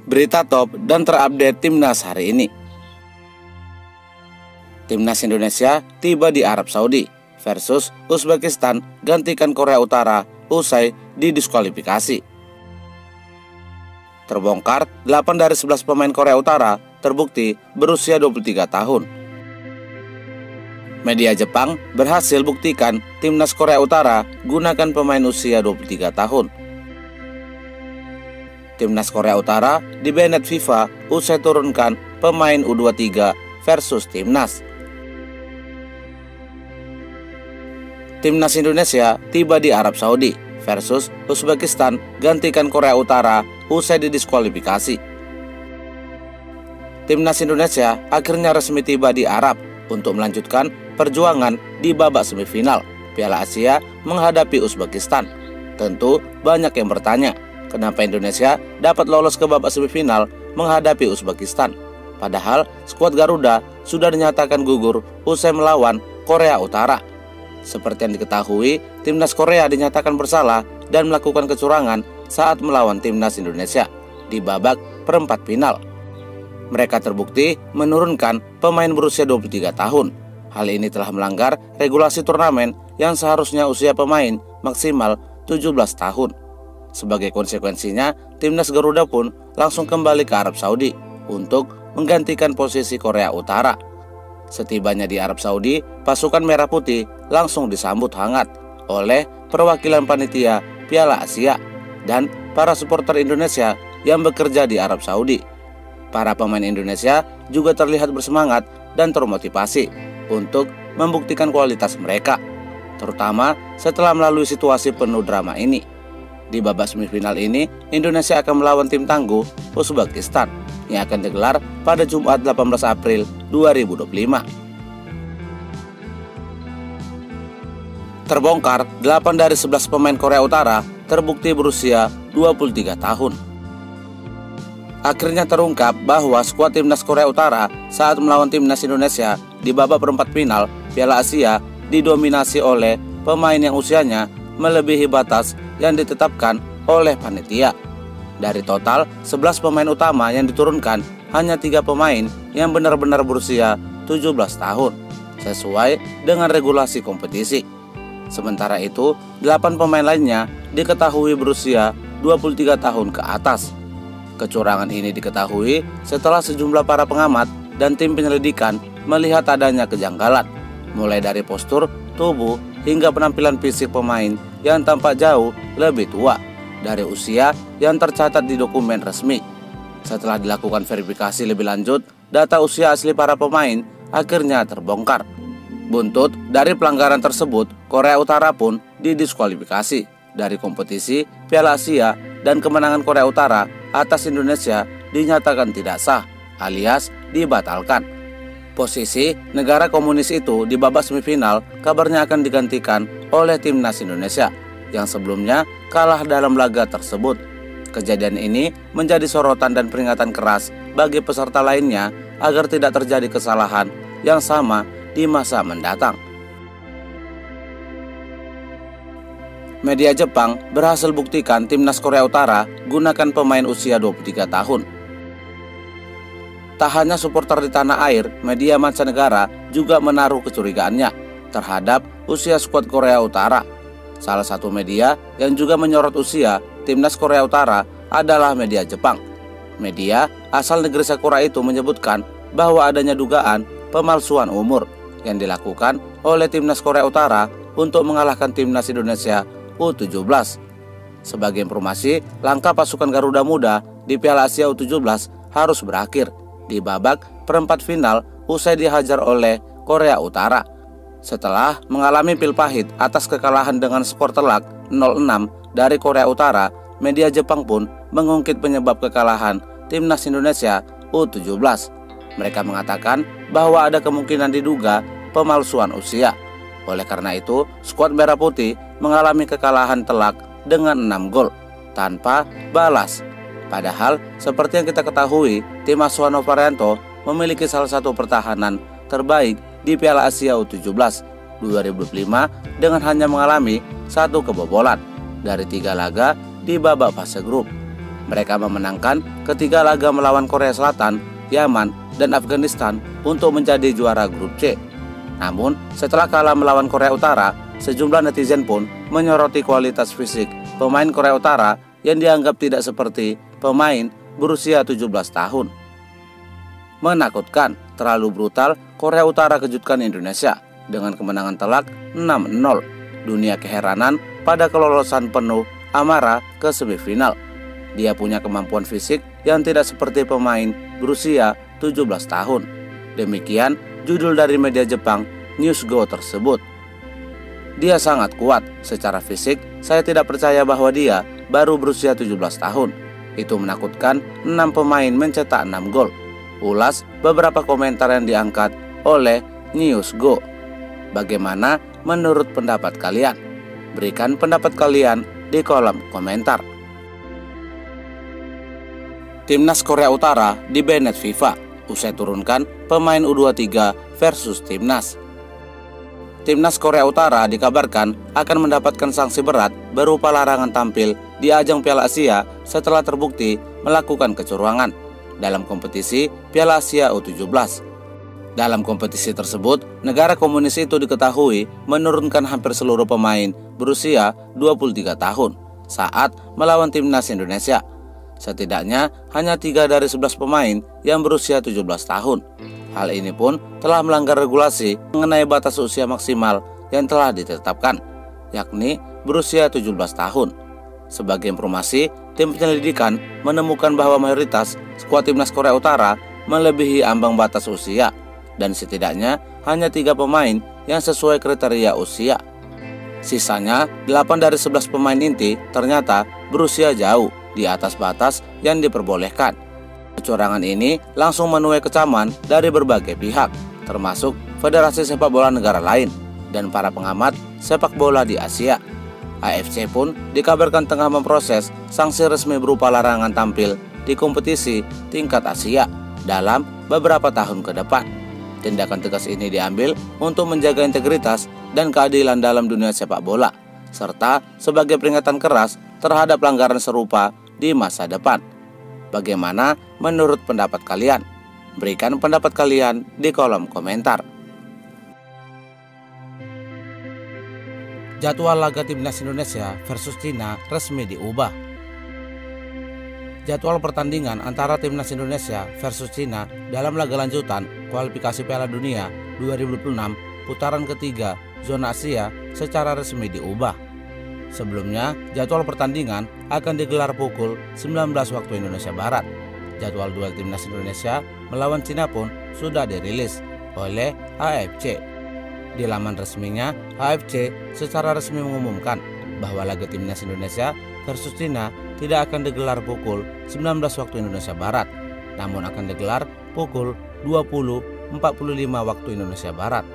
Berita top dan terupdate Timnas hari ini. Timnas Indonesia tiba di Arab Saudi versus Uzbekistan gantikan Korea Utara usai didiskualifikasi. Terbongkar 8 dari 11 pemain Korea Utara terbukti berusia 23 tahun. Media Jepang berhasil buktikan Timnas Korea Utara gunakan pemain usia 23 tahun. Timnas Korea Utara dibanet FIFA usai turunkan pemain U23 versus Timnas. Timnas Indonesia tiba di Arab Saudi versus Uzbekistan gantikan Korea Utara usai didiskualifikasi. Timnas Indonesia akhirnya resmi tiba di Arab untuk melanjutkan perjuangan di babak semifinal Piala Asia menghadapi Uzbekistan. Tentu banyak yang bertanya, kenapa Indonesia dapat lolos ke babak semifinal menghadapi Uzbekistan? Padahal skuad Garuda sudah dinyatakan gugur usai melawan Korea Utara. Seperti yang diketahui, Timnas Korea dinyatakan bersalah dan melakukan kecurangan saat melawan Timnas Indonesia di babak perempat final. Mereka terbukti menurunkan pemain berusia 23 tahun. Hal ini telah melanggar regulasi turnamen yang seharusnya usia pemain maksimal 17 tahun. Sebagai konsekuensinya, Timnas Garuda pun langsung kembali ke Arab Saudi untuk menggantikan posisi Korea Utara. Setibanya di Arab Saudi, pasukan Merah Putih langsung disambut hangat oleh perwakilan panitia Piala Asia dan para supporter Indonesia yang bekerja di Arab Saudi. Para pemain Indonesia juga terlihat bersemangat dan termotivasi untuk membuktikan kualitas mereka, terutama setelah melalui situasi penuh drama ini. Di babak semifinal ini, Indonesia akan melawan tim tangguh Uzbekistan yang akan digelar pada Jumat 18 April 2025. Terbongkar 8 dari 11 pemain Korea Utara terbukti berusia 23 tahun. Akhirnya terungkap bahwa skuad Timnas Korea Utara saat melawan Timnas Indonesia di babak perempat final Piala Asia didominasi oleh pemain yang usianya melebihi batas yang ditetapkan oleh panitia. Dari total 11 pemain utama yang diturunkan, hanya 3 pemain yang benar-benar berusia 17 tahun sesuai dengan regulasi kompetisi. Sementara itu, 8 pemain lainnya diketahui berusia 23 tahun ke atas. Kecurangan ini diketahui setelah sejumlah para pengamat dan tim penyelidikan melihat adanya kejanggalan, mulai dari postur, tubuh, hingga penampilan fisik pemain yang tampak jauh lebih tua dari usia yang tercatat di dokumen resmi. Setelah dilakukan verifikasi lebih lanjut, data usia asli para pemain akhirnya terbongkar. Buntut dari pelanggaran tersebut, Korea Utara pun didiskualifikasi dari kompetisi Piala Asia dan kemenangan Korea Utara atas Indonesia dinyatakan tidak sah alias dibatalkan. Posisi negara komunis itu di babak semifinal kabarnya akan digantikan oleh Timnas Indonesia yang sebelumnya kalah dalam laga tersebut. Kejadian ini menjadi sorotan dan peringatan keras bagi peserta lainnya agar tidak terjadi kesalahan yang sama di masa mendatang. Media Jepang berhasil buktikan Timnas Korea Utara gunakan pemain usia 23 tahun. Tak hanya supporter di tanah air, media mancanegara juga menaruh kecurigaannya terhadap usia skuad Korea Utara. Salah satu media yang juga menyorot usia Timnas Korea Utara adalah media Jepang. Media asal negeri Sakura itu menyebutkan bahwa adanya dugaan pemalsuan umur yang dilakukan oleh Timnas Korea Utara untuk mengalahkan Timnas Indonesia U17. Sebagai informasi, langkah pasukan Garuda Muda di Piala Asia U17 harus berakhir di babak perempat final usai dihajar oleh Korea Utara. Setelah mengalami pil pahit atas kekalahan dengan skor telak 0-6 dari Korea Utara, media Jepang pun mengungkit penyebab kekalahan Timnas Indonesia U17. Mereka mengatakan bahwa ada kemungkinan diduga pemalsuan usia. Oleh karena itu, skuad Merah Putih mengalami kekalahan telak dengan 6 gol tanpa balas. Padahal, seperti yang kita ketahui, tim asuhan Novarianto memiliki salah satu pertahanan terbaik di Piala Asia U17 2025 dengan hanya mengalami 1 kebobolan dari 3 laga di babak fase grup. Mereka memenangkan ketiga laga melawan Korea Selatan, Yaman, dan Afghanistan untuk menjadi juara grup C. Namun, setelah kalah melawan Korea Utara, sejumlah netizen pun menyoroti kualitas fisik pemain Korea Utara yang dianggap tidak seperti pemain berusia 17 tahun. Menakutkan, terlalu brutal, Korea Utara kejutkan Indonesia dengan kemenangan telak 6-0. Dunia keheranan pada kelolosan penuh Amara ke semifinal. Dia punya kemampuan fisik yang tidak seperti pemain berusia 17 tahun. Demikian judul dari media Jepang Newsgo tersebut. Dia sangat kuat secara fisik, saya tidak percaya bahwa dia baru berusia 17 tahun. Itu menakutkan, 6 pemain mencetak 6 gol. Ulas beberapa komentar yang diangkat oleh Newsgo. Bagaimana menurut pendapat kalian? Berikan pendapat kalian di kolom komentar. Timnas Korea Utara dibanet FIFA usai turunkan pemain U23 versus Timnas. Timnas Korea Utara dikabarkan akan mendapatkan sanksi berat berupa larangan tampil di ajang Piala Asia setelah terbukti melakukan kecurangan dalam kompetisi Piala Asia U17. Dalam kompetisi tersebut, negara komunis itu diketahui menurunkan hampir seluruh pemain berusia 23 tahun saat melawan Timnas Indonesia. Setidaknya hanya 3 dari 11 pemain yang berusia 17 tahun. Hal ini pun telah melanggar regulasi mengenai batas usia maksimal yang telah ditetapkan, yakni berusia 17 tahun. Sebagai informasi, tim penyelidikan menemukan bahwa mayoritas skuad Timnas Korea Utara melebihi ambang batas usia, dan setidaknya hanya 3 pemain yang sesuai kriteria usia. Sisanya 8 dari 11 pemain inti ternyata berusia jauh di atas batas yang diperbolehkan. Kecurangan ini langsung menuai kecaman dari berbagai pihak, termasuk Federasi Sepak Bola negara lain dan para pengamat sepak bola di Asia. AFC pun dikabarkan tengah memproses sanksi resmi berupa larangan tampil di kompetisi tingkat Asia dalam beberapa tahun ke depan. Tindakan tegas ini diambil untuk menjaga integritas dan keadilan dalam dunia sepak bola, serta sebagai peringatan keras terhadap pelanggaran serupa di masa depan. Bagaimana menurut pendapat kalian? Berikan pendapat kalian di kolom komentar. Jadwal laga Timnas Indonesia versus Cina resmi diubah. Jadwal pertandingan antara Timnas Indonesia versus Cina dalam laga lanjutan kualifikasi Piala Dunia 2026 putaran ketiga zona Asia secara resmi diubah. Sebelumnya, jadwal pertandingan akan digelar pukul 19 waktu Indonesia Barat. Jadwal duel Timnas Indonesia melawan Cina pun sudah dirilis oleh AFC. Di laman resminya, AFC secara resmi mengumumkan bahwa laga Timnas Indonesia versus Cina tidak akan digelar pukul 19 waktu Indonesia Barat, namun akan digelar pukul 20.45 waktu Indonesia Barat.